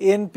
ANP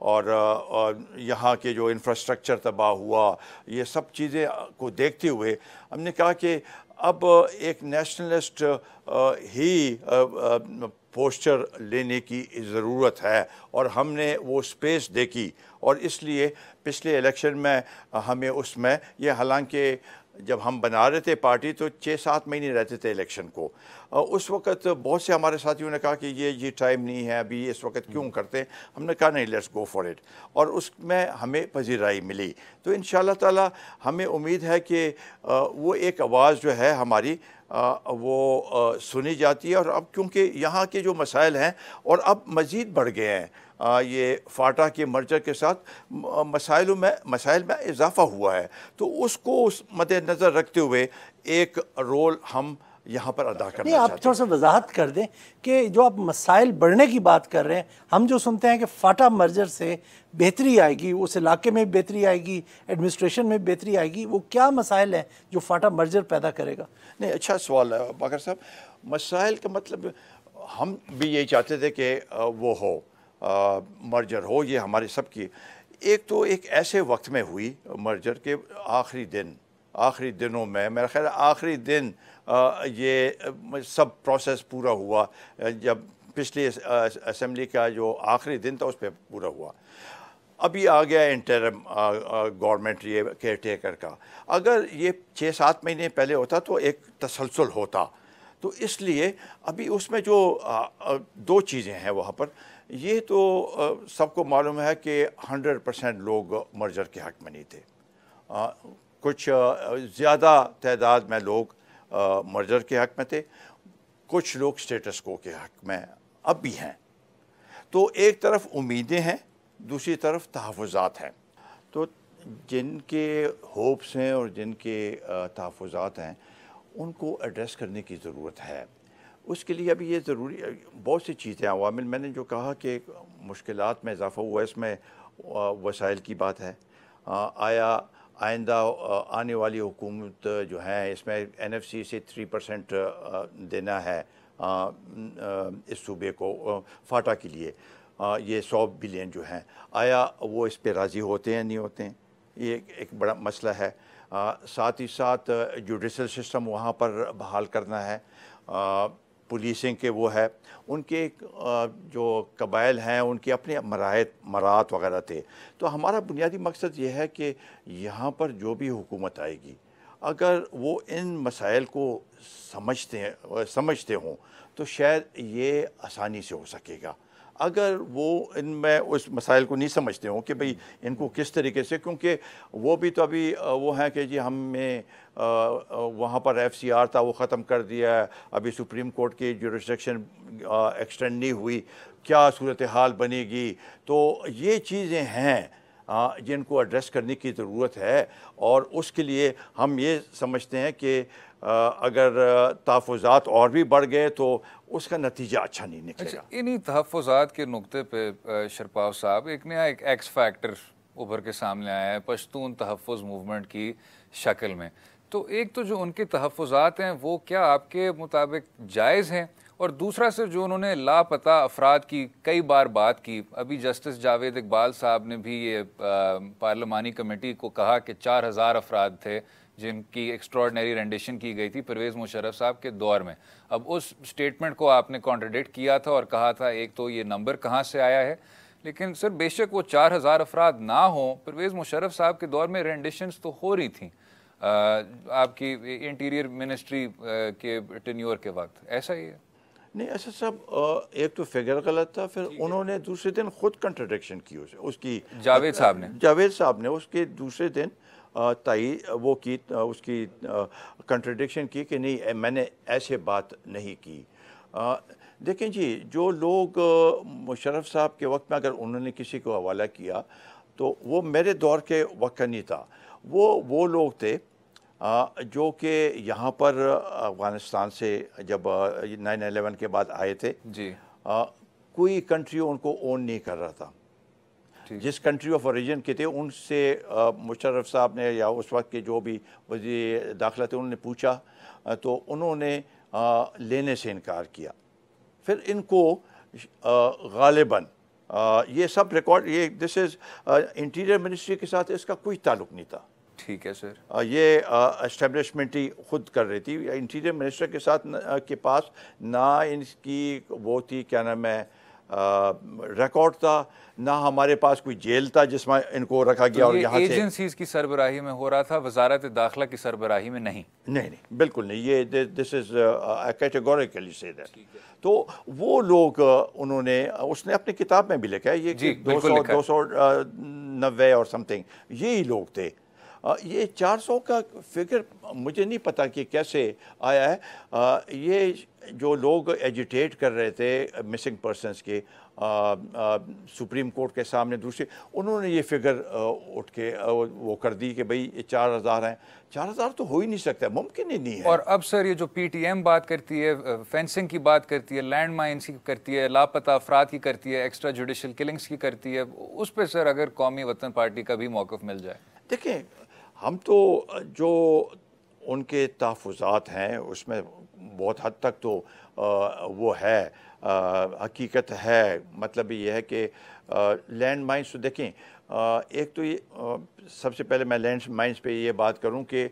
اور یہاں کے جو انفراسٹرکچر تباہ ہوا، یہ سب چیزیں کو دیکھتے ہوئے ہم نے کہا کہ اب ایک نیشنلسٹ ہی پوسچر لینے کی ضرورت ہے، اور ہم نے وہ سپیس دیکھی، اور اس لیے پچھلے الیکشن میں ہمیں اس میں یہ، حالانکہ جب ہم بنا رہے تھے پارٹی تو 6-7 مہینے رہتے تھے الیکشن کو، اس وقت بہت سے ہمارے ساتھیوں نے کہا کہ یہ ٹائم نہیں ہے ابھی، اس وقت کیوں کرتے؟ ہم نے کہا نہیں، لیٹس گو فار اٹ، اور اس میں ہمیں پذیرائی ملی۔ تو انشاءاللہ تعالی ہمیں امید ہے کہ وہ ایک آواز جو ہے ہماری وہ سنی جاتی ہے، اور اب کیونکہ یہاں کے جو مسائل ہیں اور اب مزید بڑھ گئے ہیں، یہ فاٹا کے مرجر کے ساتھ مسائل میں اضافہ ہوا ہے، تو اس کو اس مد نظر رکھتے ہوئے ایک رول ہم یہاں پر ادا کرنا نہیں، آپ چاہتے تھوڑا سا وضاحت کر دیں کہ جو آپ مسائل بڑھنے کی بات کر رہے ہیں، ہم جو سنتے ہیں کہ فاٹا مرجر سے بہتری آئے گی، اس علاقے میں بہتری آئے گی، ایڈمنسٹریشن میں بہتری آئے گی، وہ کیا مسائل ہیں جو فاٹا مرجر پیدا کرے گا؟ نہیں، اچھا سوال ہے باقر صاحب۔ مسائل کا مطلب ہم بھی یہی چاہتے تھے کہ وہ ہو، مرجر ہو، یہ ہماری سب کی ایک تو ایک ایسے وقت میں ہوئی مرجر کے آخری دنوں میں، میرا خیال ہے آخری دن یہ سب پروسیس پورا ہوا، جب پچھلی اسمبلی کا جو آخری دن تھا اس پہ پورا ہوا۔ ابھی آ گیا انٹرم گورنمنٹ، یہ کیئر ٹیکر کا۔ اگر یہ 6-7 مہینے پہلے ہوتا تو ایک تسلسل ہوتا، تو اس لیے ابھی اس میں جو 2 چیزیں ہیں وہاں پر، یہ تو سب کو معلوم ہے کہ 100% لوگ مرجر کے حق میں نہیں تھے، کچھ زیادہ تعداد میں لوگ مرجر کے حق میں تھے، کچھ لوگ سٹیٹس کو کے حق میں اب بھی ہیں۔ تو ایک طرف امیدیں ہیں، دوسری طرف تحفظات ہیں، تو جن کے ہوپس ہیں اور جن کے تحفظات ہیں ان کو ایڈریس کرنے کی ضرورت ہے۔ اس کے لیے ابھی یہ ضروری بہت سی چیزیں عوامل، میں نے جو کہا کہ مشکلات میں اضافہ ہوا، اس میں وسائل کی بات ہے۔ آیا آئندہ آنے والی حکومت جو ہے اس میں NFC سے 3% دینا ہے اس صوبے کو فاٹا کے لیے، یہ 100 بلین جو ہیں، آیا وہ اس پہ راضی ہوتے ہیں نہیں ہوتے ہیں؟ یہ ایک بڑا مسئلہ ہے۔ ساتھ ہی ساتھ جوڈیشل سسٹم وہاں پر بحال کرنا ہے، پولیسنگ کے وہ ہے، ان کے جو قبائل ہیں ان کی اپنے مراعات وغیرہ تھے۔ تو ہمارا بنیادی مقصد یہ ہے کہ یہاں پر جو بھی حکومت آئے گی، اگر وہ ان مسائل کو سمجھتے ہوں تو شاید یہ آسانی سے ہو سکے گا۔ اگر وہ ان میں اس مسائل کو نہیں سمجھتے ہوں کہ بھئی ان کو کس طریقے سے، کیونکہ وہ بھی تو ابھی وہ ہیں کہ جی ہمیں وہاں پر FCR تھا وہ ختم کر دیا ہے، ابھی سپریم کورٹ کی جورسڈکشن ایکسٹینڈ نہیں ہوئی، کیا صورتحال بنے گی؟ تو یہ چیزیں ہیں جن کو ایڈریس کرنے کی ضرورت ہے، اور اس کے لیے ہم یہ سمجھتے ہیں کہ اگر تحفظات اور بھی بڑھ گئے تو اس کا نتیجہ اچھا نہیں نکلے گا۔ انہی تحفظات کے نقطے پہ شرپاو صاحب ایک نیا ایکس فیکٹر ابھر کے سامنے آیا ہے پشتون تحفظ موومنٹ کی شکل میں۔ تو ایک تو جو ان کے تحفظات ہیں وہ کیا آپ کے مطابق جائز ہیں؟ اور دوسرا سے جو انہوں نے لاپتہ افراد کی کئی بار بات کی، ابھی جسٹس جاوید اقبال صاحب نے بھی یہ پارلیمانی کمیٹی کو کہا کہ 4000 افراد تھے جن کی ایکسٹراڈنری رینڈیشن کی گئی تھی پرویز مشرف صاحب کے دور میں۔ اب اس سٹیٹمنٹ کو آپ نے کانٹرڈکٹ کیا تھا اور کہا تھا ایک تو یہ نمبر کہاں سے آیا ہے، لیکن سر بے شک وہ 4000 افراد نہ ہوں، پرویز مشرف صاحب کے دور میں رینڈیشنز تو ہو رہی تھیں آپ کی انٹیریئر منسٹری کے ٹینیور کے وقت، ایسا ہی ہے؟ نہیں اسد صاحب، ایک تو فگر غلط تھا، پھر انہوں نے دوسرے دن خود کنٹرڈکشن کی اس کی، جاوید صاحب نے اس کے دوسرے دن وہ کی، اس کی کنٹرڈکشن کی کہ نہیں میں نے ایسے بات نہیں کی۔ دیکھیں جی، جو لوگ مشرف صاحب کے وقت میں اگر انہوں نے کسی کو حوالہ کیا تو وہ میرے دور کے وقت کا نہیں تھا، وہ لوگ تھے جو کہ یہاں پر افغانستان سے جب 9/11 کے بعد آئے تھے، جی کوئی کنٹری ان کو اون نہیں کر رہا تھا، جس کنٹری آف اوریجن کے تھے ان سے مشرف صاحب نے یا اس وقت کے جو بھی وزیر داخلہ تھے انہوں نے پوچھا تو انہوں نے لینے سے انکار کیا۔ پھر ان کو غالباً یہ سب ریکارڈ، یہ دس از انٹیریئر منسٹری کے ساتھ اس کا کوئی تعلق نہیں تھا. ٹھیک ہے سر. یہ اسٹیبلشمنٹ ہی خود کر رہی تھی. انٹیریئر منسٹر کے ساتھ کے پاس نہ ان کی وہ تھی کیا نام ہے ریکارڈ تھا، نہ ہمارے پاس کوئی جیل تھا جس میں ان کو رکھا گیا. اور یہاں سے ایجنسیز کی سربراہی میں ہو رہا تھا، وزارت داخلہ کی سربراہی میں نہیں. نہیں بالکل نہیں. یہ دس از کیٹیگوریکلی سے دیٹ. تو وہ لوگ انہوں نے، اس نے اپنی کتاب میں بھی لکھا ہے یہ 290 اور سم تھنگ یہی لوگ تھے. یہ 400 کا فگر مجھے نہیں پتا کہ کیسے آیا ہے. یہ جو لوگ ایجیٹیٹ کر رہے تھے مسنگ پرسنس کے سپریم کورٹ کے سامنے دوسرے، انہوں نے یہ فگر اٹھ کے وہ کر دی کہ بھئی یہ 4000 ہیں. 4000 تو ہو ہی نہیں سکتا، ممکن ہی نہیں ہے. اور اب سر یہ جو پی ٹی ایم بات کرتی ہے، فینسنگ کی بات کرتی ہے، لینڈ مائنس کی کرتی ہے، لاپتہ افراد کی کرتی ہے، ایکسٹرا جوڈیشل کلنگز کی کرتی ہے، اس پہ سر اگر قومی وطن پارٹی کا بھی موقف مل جائے. دیکھیں ہم تو جو ان کے تحفظات ہیں اس میں بہت حد تک تو وہ ہے، حقیقت ہے. مطلب یہ ہے کہ لینڈ مائنس تو دیکھیں، ایک تو یہ سب سے پہلے میں لینڈ مائنس پہ یہ بات کروں کہ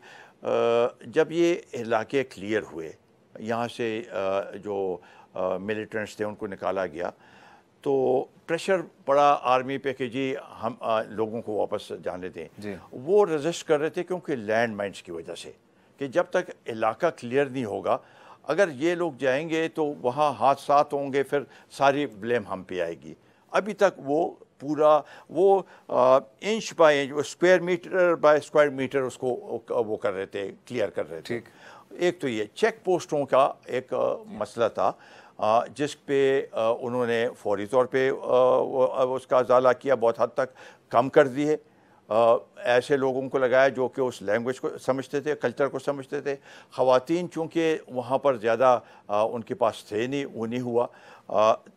جب یہ علاقے کلیئر ہوئے، یہاں سے جو ملیٹنٹس تھے ان کو نکالا گیا، تو پریشر پڑا آرمی پہ کہ جی ہم لوگوں کو واپس جانے دیں. وہ رزسٹ کر رہے تھے کیونکہ لینڈ مائنس کی وجہ سے، کہ جب تک علاقہ کلیئر نہیں ہوگا، اگر یہ لوگ جائیں گے تو وہاں حادثات ہوں گے، پھر ساری بلیم ہم پہ آئے گی. ابھی تک وہ پورا وہ inch by inch, square meter by square meter اس کو وہ کر رہے تھے، کلیئر کر رہے تھے. ایک تو یہ چیک پوسٹوں کا ایک مسئلہ تھا جس پہ انہوں نے فوری طور پہ اس کا ازالہ کیا، بہت حد تک کم کر دی ہے. ایسے لوگوں کو لگایا جو کہ اس لینگویج کو سمجھتے تھے، کلچر کو سمجھتے تھے. خواتین چونکہ وہاں پر زیادہ ان کے پاس تھے نہیں، وہ نہیں ہوا.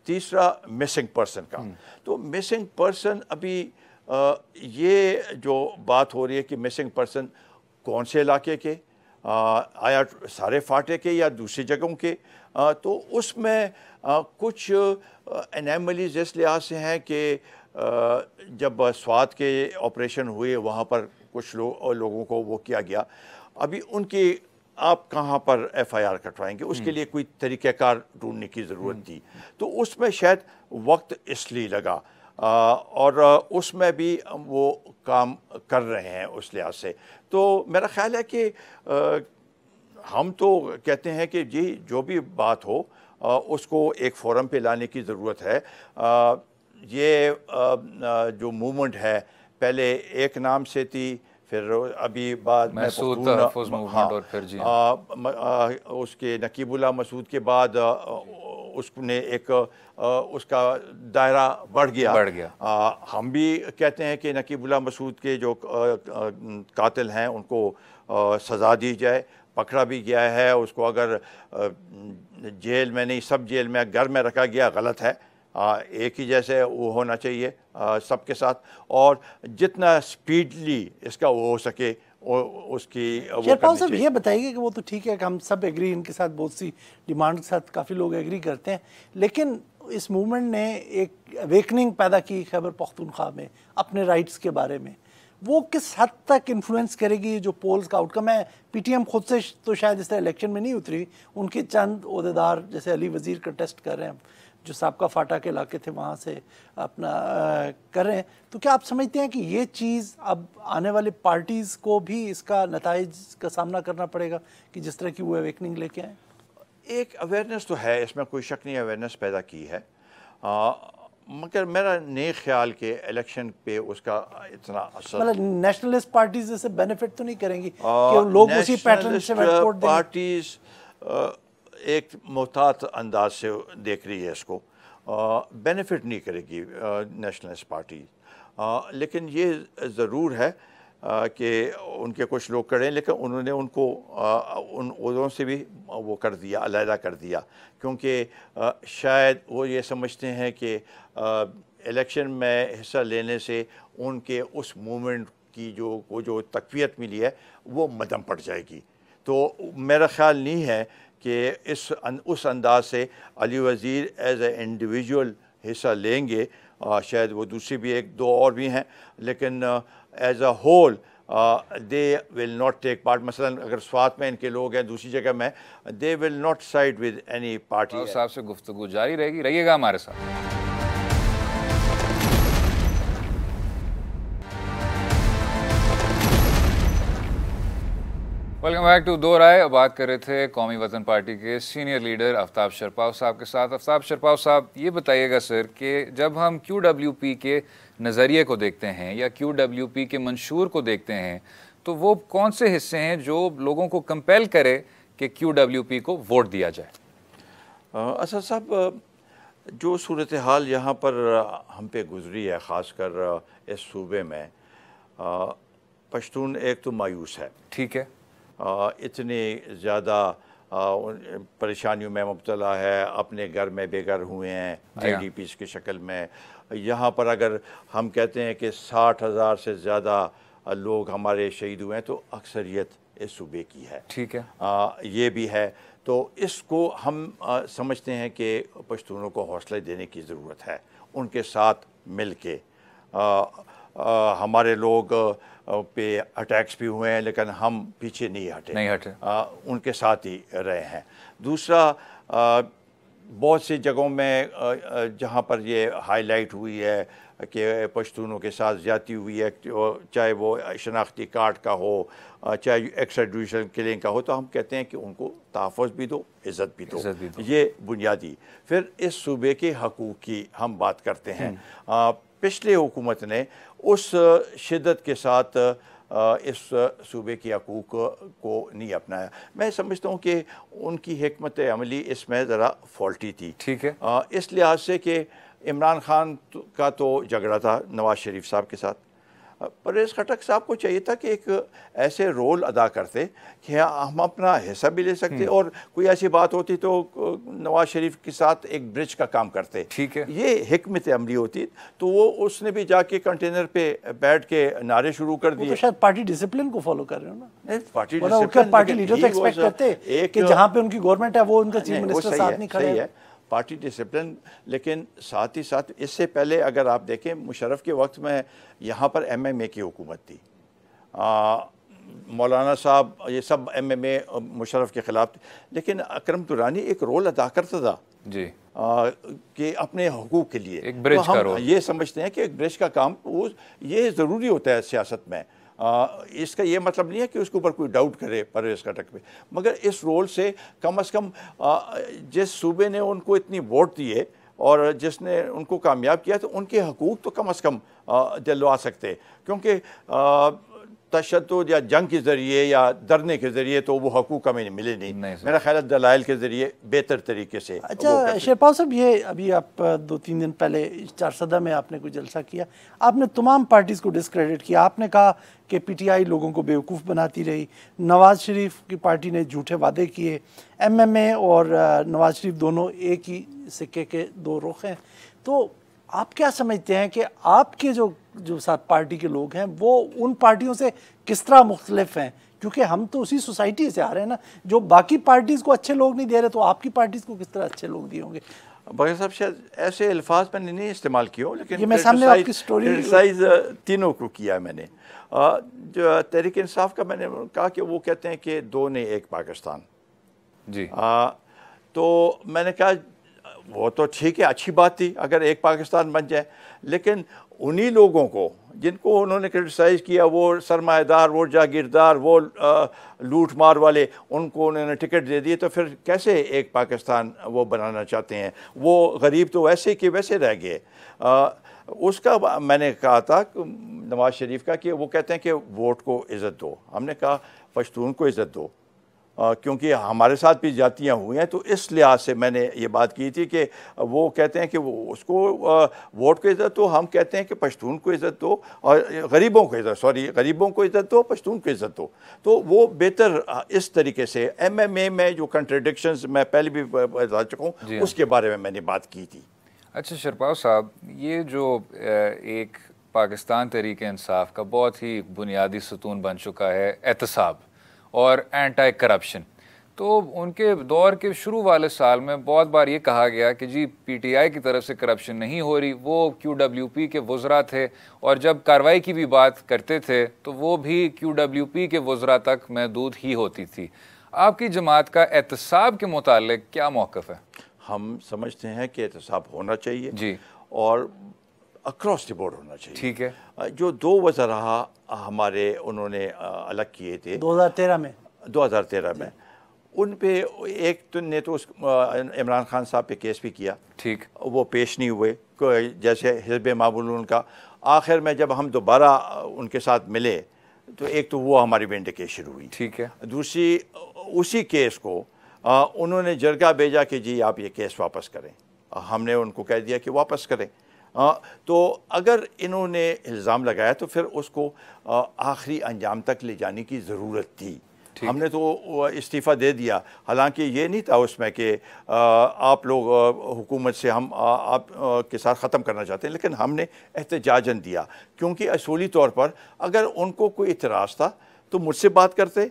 تیسرا مسنگ پرسن کا، تو مسنگ پرسن ابھی یہ جو بات ہو رہی ہے کہ مسنگ پرسن کون سے علاقے کے، آیا سارے فاٹے کے یا دوسری جگہوں کے، تو اس میں کچھ انیملیز اس لحاظ سے ہیں کہ جب سوات کے آپریشن ہوئے وہاں پر کچھ لوگوں کو وہ کیا گیا. ابھی ان کی آپ کہاں پر ایف آئی آر کٹوائیں گے، اس کے لیے کوئی طریقہ کار ڈھونڈنے کی ضرورت تھی. تو اس میں شاید وقت اس لیے لگا، اور اس میں بھی وہ کام کر رہے ہیں اس لحاظ سے. تو میرا خیال ہے کہ ہم تو کہتے ہیں کہ جی جو بھی بات ہو اس کو ایک فورم پہ لانے کی ضرورت ہے. یہ جو موومنٹ ہے پہلے ایک نام سے تھی، پھر ابھی بعد میں تحفظ موومنٹ، اور پھر جی اس کے نقیب اللہ مسعود کے بعد اس نے ایک اس کا دائرہ بڑھ گیا. ہم بھی کہتے ہیں کہ نقیب اللہ مسعود کے جو قاتل ہیں ان کو سزا دی جائے. پکڑا بھی گیا ہے اس کو، اگر جیل میں نہیں سب جیل میں گھر میں رکھا گیا غلط ہے. ایک ہی جیسے وہ ہونا چاہیے سب کے ساتھ، اور جتنا اسپیڈلی اس کا وہ ہو سکے اس کی شیرپال صاحب یہ بتائیے کہ وہ تو ٹھیک ہے کہ ہم سب ایگری، ان کے ساتھ بہت سی ڈیمانڈ کے ساتھ کافی لوگ ایگری کرتے ہیں، لیکن اس موومنٹ نے ایک اویکننگ پیدا کی خیبر پختونخوا میں اپنے رائٹس کے بارے میں. وہ کس حد تک انفلوئنس کرے گی جو پولز کا آؤٹ کم ہے؟ پی ٹی ایم خود سے تو شاید اس طرح الیکشن میں نہیں اتری، ان کے چند عہدیدار جیسے علی وزیر کنٹیسٹ کر رہے ہیں، جو سابقہ فاٹا کے علاقے تھے وہاں سے اپنا کر رہے ہیں. تو کیا آپ سمجھتے ہیں کہ یہ چیز اب آنے والے پارٹیز کو بھی اس کا نتائج کا سامنا کرنا پڑے گا کہ جس طرح کی وہ اویکننگ لے کے آئیں؟ ایک اویئرنیس تو ہے، اس میں کوئی شک نہیں، اویئرنیس پیدا کی ہے، مگر میرا نہیں خیال کہ الیکشن پہ اس کا اتنا اثر. مطلب نیشنلسٹ پارٹیز اسے بینیفٹ تو نہیں کریں گی کہ لوگ اسی پیٹرن سے ووٹ دیں؟ پارٹیز ایک محتاط انداز سے دیکھ رہی ہے اس کو، بینیفٹ نہیں کرے گی نیشنلسٹ پارٹی. لیکن یہ ضرور ہے کہ ان کے کچھ لوگ کریں، لیکن انہوں نے ان کو ان عہدوں سے بھی وہ کر دیا، علیحدہ کر دیا، کیونکہ شاید وہ یہ سمجھتے ہیں کہ الیکشن میں حصہ لینے سے ان کے اس موومنٹ کی جو تقویت ملی ہے وہ مدھم پڑ جائے گی. تو میرا خیال نہیں ہے کہ اس انداز سے علی وزیر ایز اے انڈیویجول حصہ لیں گے. شاید وہ دوسری بھی ایک دو اور بھی ہیں، لیکن as a whole they will not take part. مثلا اگر سوات میں ان کے لوگ ہیں، دوسری جگہ میں، they will not side with any party. صاحب سے گفتگو جاری رہے گی، رہیے گا ہمارے ساتھ. ویلکم بیک ٹو دو رائے. بات کر رہے تھے قومی وطن پارٹی کے سینئر لیڈر آفتاب شرپاؤ صاحب کے ساتھ. آفتاب شرپاؤ صاحب، یہ بتائیے گا سر کہ جب ہم کیو ڈبلیو پی کے نظریے کو دیکھتے ہیں یا کیو ڈبلیو پی کے منشور کو دیکھتے ہیں تو وہ کون سے حصے ہیں جو لوگوں کو کمپیل کرے کہ کیو ڈبلیو پی کو ووٹ دیا جائے؟ اسد صاحب، جو صورتحال یہاں پر ہم پہ گزری ہے، خاص کر اس صوبے میں، پشتون ایک تو مایوس ہے. ٹھیک ہے. اتنی زیادہ پریشانیوں میں مبتلا ہے، اپنے گھر میں بے گھر ہوئے ہیں آئی ڈی پیز کی شکل میں. یہاں پر اگر ہم کہتے ہیں کہ 60,000 سے زیادہ لوگ ہمارے شہید ہوئے ہیں تو اکثریت اس صوبے کی ہے. ٹھیک ہے. یہ بھی ہے. تو اس کو ہم سمجھتے ہیں کہ پشتونوں کو حوصلہ دینے کی ضرورت ہے، ان کے ساتھ مل کے. ہمارے لوگ پہ اٹیکس بھی ہوئے ہیں لیکن ہم پیچھے نہیں ہٹے، ان کے ساتھ ہی رہے ہیں. دوسرا، بہت سی جگہوں میں جہاں پر یہ ہائی لائٹ ہوئی ہے کہ پشتونوں کے ساتھ زیادتی ہوئی ہے، چاہے وہ شناختی کارڈ کا ہو، چاہے ایکسٹرا جوڈیشل کلنگ کا ہو، تو ہم کہتے ہیں کہ ان کو تحفظ بھی دو، عزت بھی دو. یہ بنیادی. پھر اس صوبے کے حقوق کی ہم بات کرتے ہیں. پچھلے حکومت نے اس شدت کے ساتھ اس صوبے کے حقوق کو نہیں اپنایا. میں سمجھتا ہوں کہ ان کی حکمت عملی اس میں ذرا فالٹی تھی. ٹھیک ہے. اس لحاظ سے کہ عمران خان کا تو جھگڑا تھا نواز شریف صاحب کے ساتھ. پرویز خٹک صاحب کو چاہیے تھا کہ ایک ایسے رول ادا کرتے کہ ہم اپنا حصہ بھی لے سکتے، اور کوئی ایسی بات ہوتی تو نواز شریف کے ساتھ ایک برج کا کام کرتے. ٹھیک ہے. یہ حکمت عملی ہوتی. تو وہ اس نے بھی جا کے کنٹینر پہ بیٹھ کے نعرے شروع کر دیے. شاید پارٹی ڈسپلن کو فالو کر رہے ہو نا. پارٹی لیڈر تو ایکسپیکٹ کرتے کہ جہاں پہ ان کی گورنمنٹ ہے وہ ان کا چیف منسٹر ساتھ نہیں کھڑے. Party discipline. لیکن ساتھ ہی ساتھ اس سے پہلے اگر آپ دیکھیں مشرف کے وقت میں یہاں پر ایم ایم اے کی حکومت تھی. مولانا صاحب یہ سب ایم ایم اے مشرف کے خلاف تھے، لیکن اکرم درانی ایک رول ادا کرتا تھا جی کہ اپنے حقوق کے لیے. ایک برج کا رول. یہ سمجھتے ہیں کہ ایک برج کا کام یہ ضروری ہوتا ہے سیاست میں. اس کا یہ مطلب نہیں ہے کہ اس کے اوپر کوئی ڈاؤٹ کرے پرویز خٹک پہ، مگر اس رول سے کم از کم جس صوبے نے ان کو اتنی ووٹ دیے اور جس نے ان کو کامیاب کیا تو ان کے حقوق تو کم از کم دلوا سکتے. کیونکہ تشدد یا جنگ کے ذریعے یا دھرنے کے ذریعے تو وہ حقوق ہمیں ملے نہیں. میرا خیال ہے دلائل کے ذریعے بہتر طریقے سے. اچھا شرپاؤ صاحب، یہ ابھی آپ 2-3 دن پہلے چارسدہ میں آپ نے کوئی جلسہ کیا، آپ نے تمام پارٹیز کو ڈسکریڈٹ کیا. آپ نے کہا کہ پی ٹی آئی لوگوں کو بیوقوف بناتی رہی، نواز شریف کی پارٹی نے جھوٹے وعدے کیے، ایم ایم اے اور نواز شریف دونوں ایک ہی سکے کے دو رخ ہیں. تو آپ کیا سمجھتے ہیں کہ آپ کے جو ساتھ پارٹی کے لوگ ہیں وہ ان پارٹیوں سے کس طرح مختلف ہیں؟ کیونکہ ہم تو اسی سوسائٹی سے آ رہے ہیں نا. جو باقی پارٹیز کو اچھے لوگ نہیں دے رہے تو آپ کی پارٹیز کو کس طرح اچھے لوگ دیے ہوں گے؟ بغیر صاحب شاید ایسے الفاظ میں نے نہیں استعمال کیے ہوں، لیکن یہ میں سامنے آپ کی سٹوری کرٹیسائز تینوں کو کیا ہے میں نے. جو تحریک انصاف کا میں نے کہا کہ وہ کہتے ہیں کہ دو نے ایک پاکستان. جی. تو میں نے کہا وہ تو ٹھیک ہے، اچھی بات تھی اگر ایک پاکستان بن جائے، لیکن انہی لوگوں کو جن کو انہوں نے کرٹیسائز کیا، وہ سرمایہ دار، وہ جاگیردار، وہ لوٹ مار والے، ان کو انہوں نے ٹکٹ دے دیے، تو پھر کیسے ایک پاکستان وہ بنانا چاہتے ہیں؟ وہ غریب تو ویسے کہ ویسے رہ گئے. اس کا میں نے کہا تھا نواز شریف کا کہ وہ کہتے ہیں کہ ووٹ کو عزت دو. ہم نے کہا پشتون کو عزت دو، کیونکہ ہمارے ساتھ بھی جاتیاں ہوئی ہیں. تو اس لحاظ سے میں نے یہ بات کی تھی کہ وہ کہتے ہیں کہ وہ اس کو ووٹ کو عزت دو، ہم کہتے ہیں کہ پشتون کو عزت دو اور غریبوں کو عزت دو، پشتون کو عزت دو. تو وہ بہتر اس طریقے سے ایم ایم اے میں جو کنٹراڈکشنز میں پہلے بھی بتا چکا ہوں اس کے بارے میں نے بات کی تھی. اچھا شرپاؤ صاحب، یہ جو ایک پاکستان تحریک انصاف کا بہت ہی بنیادی ستون بن چکا ہے احتساب اور اینٹائی کرپشن، تو ان کے دور کے شروع والے سال میں بہت بار یہ کہا گیا کہ جی پی ٹی آئی کی طرف سے کرپشن نہیں ہو رہی, وہ کیو ڈبلیو پی کے وزراء تھے, اور جب کارروائی کی بھی بات کرتے تھے تو وہ بھی کیو ڈبلیو پی کے وزراء تک محدود ہی ہوتی تھی. آپ کی جماعت کا احتساب کے متعلق کیا موقف ہے؟ ہم سمجھتے ہیں کہ احتساب ہونا چاہیے جی, اور اکراس دی بورڈ ہونا چاہیے. ٹھیک ہے. جو 2 وزراء ہمارے انہوں نے الگ کیے تھے 2013 میں, ان پہ ایک تو نے تو عمران خان صاحب پہ کیس بھی کیا, ٹھیک, وہ پیش نہیں ہوئے, جیسے حزب معمول کا. آخر میں جب ہم دوبارہ ان کے ساتھ ملے تو ایک تو وہ ہماری وینڈیکیشن ہوئی, ٹھیک ہے, دوسری اسی کیس کو انہوں نے جرگہ بھیجا کہ جی آپ یہ کیس واپس کریں. ہم نے ان کو کہہ دیا کہ واپس کریں. تو اگر انہوں نے الزام لگایا تو پھر اس کو آخری انجام تک لے جانے کی ضرورت تھی. ہم نے تو استعفیٰ دے دیا, حالانکہ یہ نہیں تھا اس میں کہ آپ لوگ حکومت سے ہم آپ کے ساتھ ختم کرنا چاہتے ہیں, لیکن ہم نے احتجاجاً دیا, کیونکہ اصولی طور پر اگر ان کو کوئی اعتراض تھا تو مجھ سے بات کرتے,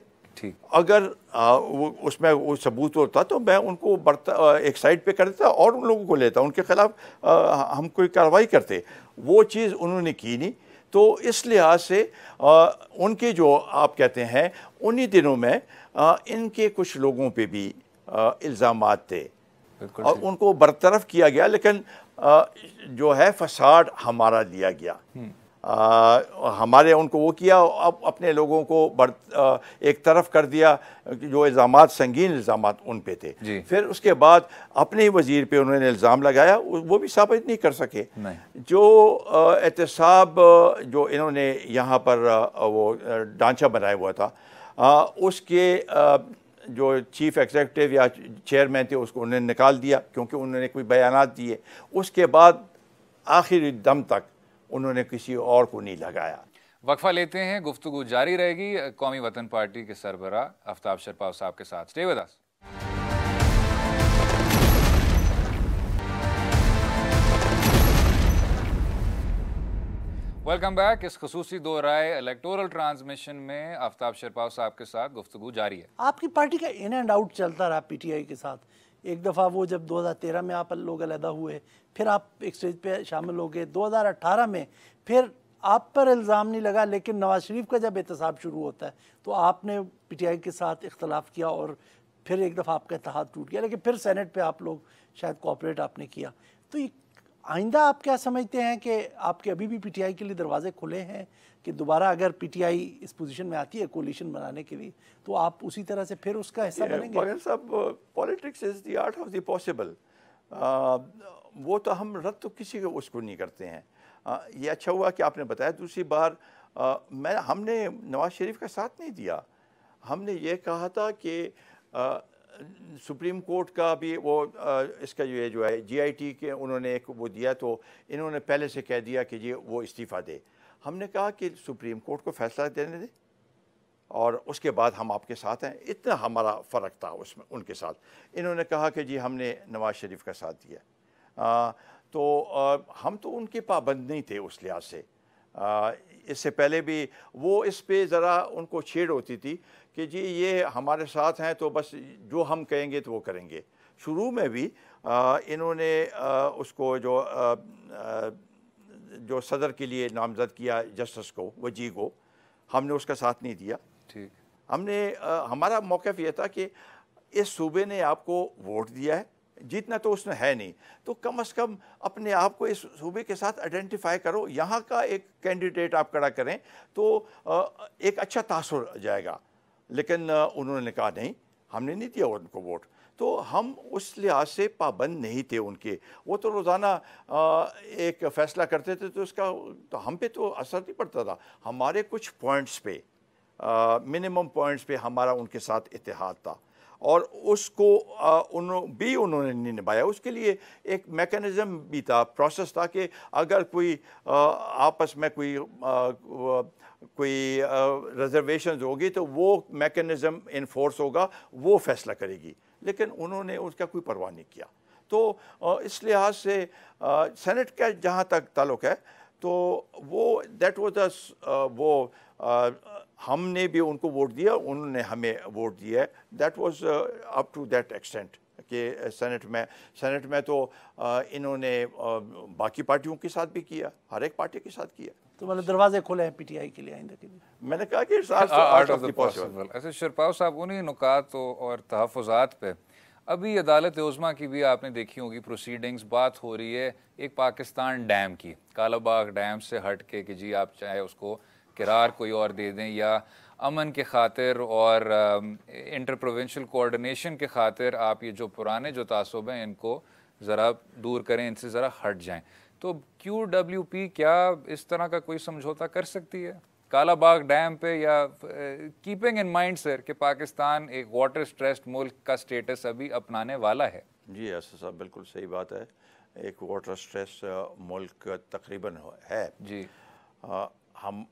اگر اس میں وہ ثبوت ہوتا تو میں ان کو ایک سائڈ پہ کر دیتا اور ان لوگوں کو لیتا, ان کے خلاف ہم کوئی کارروائی کرتے. وہ چیز انہوں نے کی نہیں. تو اس لحاظ سے ان کے جو آپ کہتے ہیں انہی دنوں میں ان کے کچھ لوگوں پہ بھی الزامات تھے اور ان کو برطرف کیا گیا, لیکن جو ہے فساد ہمارا لیا گیا. ہمارے ان کو وہ کیا, اب اپنے لوگوں کو ایک طرف کر دیا, جو الزامات سنگین الزامات ان پہ تھے. پھر اس کے بعد اپنے ہی وزیر پہ انہوں نے الزام لگایا, وہ بھی ثابت نہیں کر سکے. جو احتساب جو انہوں نے یہاں پر وہ ڈھانچہ بنایا ہوا تھا, اس کے جو چیف ایگزیکٹو یا چیئرمین تھے اس کو انہوں نے نکال دیا, کیونکہ انہوں نے کوئی بیانات دیے. اس کے بعد آخری دم تک انہوں نے کسی اور کو نہیں لگایا. وقفہ لیتے ہیں, گفتگو جاری رہے گی قومی وطن پارٹی کے سربراہ آفتاب شرپاؤ صاحب کے ساتھ. Stay with us. Welcome back. اس خصوصی 2 رائے الیکٹورل ٹرانسمیشن میں آفتاب شرپاؤ صاحب کے ساتھ گفتگو جاری ہے. آپ کی پارٹی کا ان اینڈ آؤٹ چلتا رہا پی ٹی آئی کے ساتھ. ایک دفعہ وہ جب 2013 میں آپ لوگ علیحدہ ہوئے, پھر آپ ایک اسٹیج پہ شامل ہو گئے. 2018 میں پھر آپ پر الزام نہیں لگا, لیکن نواز شریف کا جب احتساب شروع ہوتا ہے تو آپ نے پی ٹی آئی کے ساتھ اختلاف کیا اور پھر ایک دفعہ آپ کا اتحاد ٹوٹ گیا, لیکن پھر سینٹ پہ آپ لوگ شاید کوآپریٹ آپ نے کیا. تو آئندہ آپ کیا سمجھتے ہیں کہ آپ کے ابھی بھی پی ٹی آئی کے لیے دروازے کھلے ہیں کہ دوبارہ اگر P T I us position میں آتی ہے کولیشن بنانے کے لیے تو آپ اسی طرح سے پھر اس کا حصہ بنیں گے؟ باقر صاحب, politics is the art of the possible. وہ تو ہم رد تو کسی کو اس کو نہیں کرتے ہیں. یہ اچھا ہوا کہ آپ نے بتایا. دوسری بار ہم نے نواز شریف کا ساتھ نہیں دیا. ہم نے یہ کہا تھا کہ سپریم کورٹ کا بھی وہ اس کا یہ جو ہے جی آئی ٹی کے انہوں نے ایک وہ دیا, تو انہوں نے پہلے سے کہہ دیا کہ جی وہ استعفیٰ دے. ہم نے کہا کہ سپریم کورٹ کو فیصلہ دینے دیں اور اس کے بعد ہم آپ کے ساتھ ہیں. اتنا ہمارا فرق تھا اس میں ان کے ساتھ. انہوں نے کہا کہ جی ہم نے نواز شریف کا ساتھ دیا, تو ہم تو ان کے پابند نہیں تھے اس لحاظ سے. اس سے پہلے بھی وہ اس پہ ذرا ان کو چھیڑ ہوتی تھی کہ جی یہ ہمارے ساتھ ہیں تو بس جو ہم کہیں گے تو وہ کریں گے. شروع میں بھی انہوں نے اس کو جو صدر کے لیے نامزد کیا جسٹس کو, وجی کو, ہم نے اس کا ساتھ نہیں دیا. ٹھیک, ہم نے ہمارا موقف یہ تھا کہ اس صوبے نے آپ کو ووٹ دیا ہے, جیتنا تو اس میں ہے نہیں, تو کم از کم اپنے آپ کو اس صوبے کے ساتھ آئیڈینٹیفائی کرو, یہاں کا ایک کینڈیڈیٹ آپ کھڑا کریں تو ایک اچھا تاثر جائے گا. لیکن انہوں نے کہا نہیں, ہم نے نہیں دیا ان کو ووٹ. تو ہم اس لحاظ سے پابند نہیں تھے ان کے. وہ تو روزانہ ایک فیصلہ کرتے تھے تو اس کا تو ہم پہ تو اثر نہیں پڑتا تھا. ہمارے کچھ پوائنٹس پہ, منیمم پوائنٹس پہ ہمارا ان کے ساتھ اتحاد تھا, اور اس کو انہوں نے نہیں نبھایا. اس کے لیے ایک میکانزم بھی تھا, پروسیس تھا کہ اگر کوئی آپس میں کوئی ریزرویشنز ہوگی تو وہ میکانزم انفورس ہوگا, وہ فیصلہ کرے گی. لیکن انہوں نے اس کا کوئی پرواہ نہیں کیا. تو اس لحاظ سے سینٹ کا جہاں تک تعلق ہے تو وہ دیٹ واز وہ ہم نے بھی ان کو ووٹ دیا, انہوں نے ہمیں ووٹ دیا ہے. That was up to that extent کہ سینٹ میں تو انہوں نے باقی پارٹیوں کے ساتھ بھی کیا, ہر ایک پارٹی کے ساتھ کیا. تو مطلب دروازے کھولے ہیں پی ٹی آئی کے لیے آئندہ کے لیے. میں نے کہا کہ آرٹ آف دی پاسبل. ایسے شرپاؤ صاحب انہیں نکات اور تحفظات پہ ابھی عدالت عظمیٰ کی بھی آپ نے دیکھی ہوگی پروسیڈنگز, بات ہو رہی ہے ایک پاکستان ڈیم کی, کالا باغ ڈیم سے ہٹ کے کہ جی آپ چاہے اس کو قرار کوئی اور دے دیں یا امن کے خاطر اور انٹر پروونشل کوآرڈینیشن کے خاطر آپ یہ جو پرانے جو تعصب ہیں ان کو ذرا دور کریں, ان سے ذرا ہٹ جائیں. تو کیو ڈبلیو پی کیا اس طرح کا کوئی سمجھوتا کر سکتی ہے کالا باغ ڈیم پہ, یا کیپنگ ان مائنڈ سر کہ پاکستان ایک واٹر اسٹریسڈ ملک کا سٹیٹس ابھی اپنانے والا ہے؟ جی اسد صاحب بالکل صحیح بات ہے, ایک واٹر اسٹریس ملک تقریباً ہے. جی ہم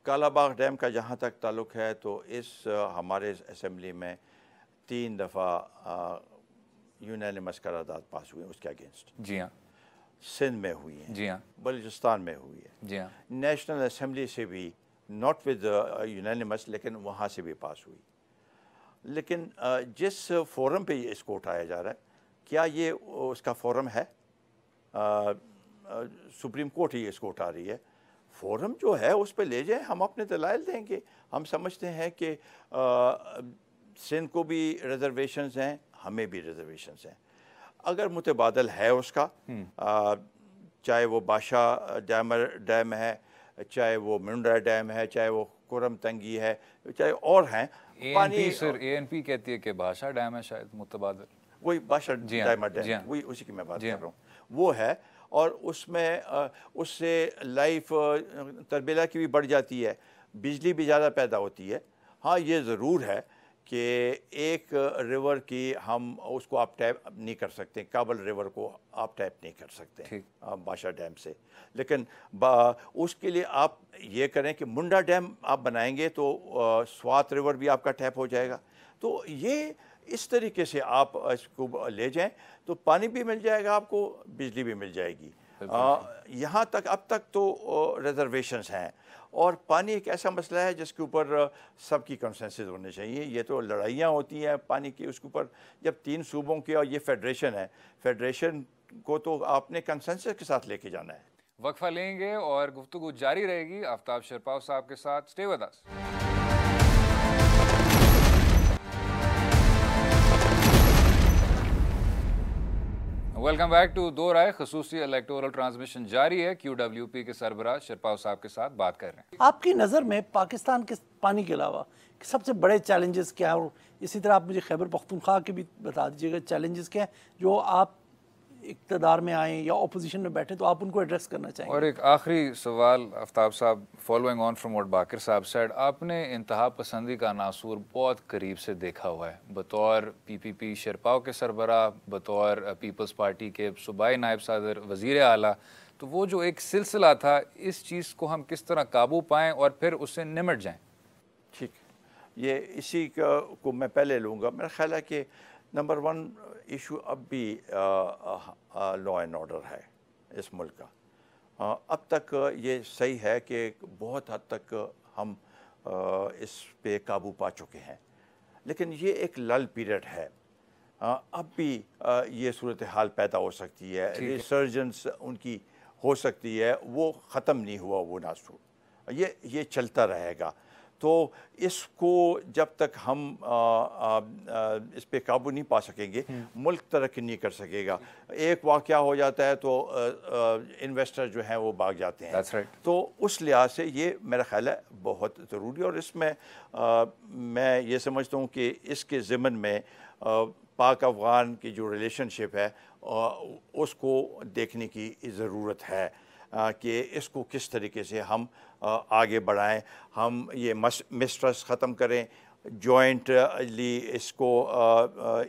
کالا باغ ڈیم کا جہاں تک تعلق ہے تو ہمارے اسمبلی میں 3 دفعہ یونینیمس قرارداد پاس ہوئی اس کے اگینسٹ. جی ہاں. سندھ میں ہوئی ہے, جی ہاں, بلوچستان میں ہوئی ہے, جی ہاں, نیشنل اسمبلی سے بھی ناٹ ود یونینیمس لیکن وہاں سے بھی پاس ہوئی. لیکن جس فورم پہ اس کو اٹھایا جا رہا ہے, کیا یہ اس کا فورم ہے؟ سپریم کورٹ ہی اس کو اٹھا رہی ہے. فورم جو ہے اس پہ لے جائیں, ہم اپنے دلائل دیں گے. ہم سمجھتے ہیں کہ سندھ کو بھی ریزرویشنز ہیں, ہمیں بھی ریزرویشنز ہیں. اگر متبادل ہے اس کا, چاہے وہ بادشاہ ڈیم ہے, چاہے وہ منڈا ڈیم ہے, چاہے وہ کرم تنگی ہے, چاہے اور ہیں. سر اے این پی کہتی ہے کہ بادشاہ ڈیم ہے شاید متبادل. وہی بادشاہ ڈیم, وہی اسی کی میں بات کر رہا ہوں, وہ ہے. اور اس میں اس سے لائف تربیلا کی بھی بڑھ جاتی ہے, بجلی بھی زیادہ پیدا ہوتی ہے. ہاں یہ ضرور ہے کہ ایک ریور کی ہم اس کو آپ ٹیپ نہیں کر سکتے, کابل ریور کو آپ ٹیپ نہیں کر سکتے بادشاہ ڈیم سے. لیکن اس کے لیے آپ یہ کریں کہ منڈا ڈیم آپ بنائیں گے تو سوات ریور بھی آپ کا ٹیپ ہو جائے گا. تو یہ اس طریقے سے آپ اس کو لے جائیں تو پانی بھی مل جائے گا آپ کو, بجلی بھی مل جائے گی. یہاں تک اب تک تو ریزرویشنز ہیں, اور پانی ایک ایسا مسئلہ ہے جس کے اوپر سب کی کنسنسس ہونے چاہیے. یہ تو لڑائیاں ہوتی ہیں پانی کی, اس کے اوپر جب 3 صوبوں کے اور یہ فیڈریشن ہے, فیڈریشن کو تو آپ نے کنسنسس کے ساتھ لے کے جانا ہے. وقفہ لیں گے اور گفتگو جاری رہے گی آفتاب شرپاؤ صاحب کے ساتھ. Stay with us. Welcome back to دو رائے. خصوصی الیکٹورل ٹرانسمیشن جاری ہے. کیو ڈبلیو پی کے سربراہ شرپاؤ صاحب کے ساتھ بات کر رہے ہیں. آپ کی نظر میں پاکستان کے پانی کے علاوہ سب سے بڑے چیلنجز کیا ہیں, اور اسی طرح آپ مجھے خیبر پختونخوا کے بھی بتا دیجیے گا چیلنجز کیا ہیں جو آپ اقتدار میں آئیں یا اپوزیشن میں بیٹھیں تو آپ ان کو ایڈریس کرنا چاہیں گے. اور ایک آخری سوال آفتاب صاحب, following on from what Baqir صاحب سیڈ, آپ نے انتہا پسندی کا ناصور بہت قریب سے دیکھا ہوا ہے بطور پی پی پی شرپاؤ کے سربراہ, بطور پیپلز پارٹی کے صوبائی نائب صدر, وزیر اعلیٰ. تو وہ جو ایک سلسلہ تھا, اس چیز کو ہم کس طرح قابو پائیں اور پھر اس سے نمٹ جائیں؟ ٹھیک, یہ اسی کو میں پہلے لوں گا. میرا خیال ہے کہ نمبر 1 ایشو اب بھی لا اینڈ آرڈر ہے اس ملک کا. اب تک یہ صحیح ہے کہ بہت حد تک ہم اس پہ قابو پا چکے ہیں, لیکن یہ ایک لل پیریڈ ہے. اب بھی یہ صورتحال پیدا ہو سکتی ہے, ریسرجنس ان کی ہو سکتی ہے, وہ ختم نہیں ہوا وہ ناصور, یہ چلتا رہے گا. تو اس کو جب تک ہم اس پہ قابو نہیں پا سکیں گے, ملک ترقی نہیں کر سکے گا. ایک واقعہ ہو جاتا ہے تو انویسٹر جو ہیں وہ بھاگ جاتے ہیں. تو اس لحاظ سے یہ میرا خیال ہے بہت ضروری, اور اس میں میں یہ سمجھتا ہوں کہ اس کے ضمن میں پاک افغان کی جو ریلیشن شپ ہے اس کو دیکھنے کی ضرورت ہے کہ اس کو کس طریقے سے ہم آگے بڑھائیں, ہم یہ مسٹرسٹ ختم کریں, جوائنٹلی اس کو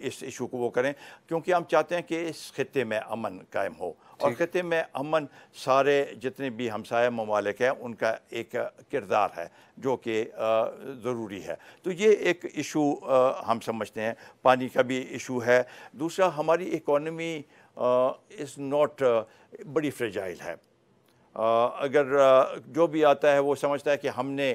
اس ایشو کو وہ کریں, کیونکہ ہم چاہتے ہیں کہ اس خطے میں امن قائم ہو, اور خطے میں امن سارے جتنے بھی ہمسایہ ممالک ہیں ان کا ایک کردار ہے جو کہ ضروری ہے. تو یہ ایک ایشو ہم سمجھتے ہیں. پانی کا بھی ایشو ہے. دوسرا, ہماری اکانومی از ناٹ بڑی فریجائل ہے. اگر جو بھی آتا ہے وہ سمجھتا ہے کہ ہم نے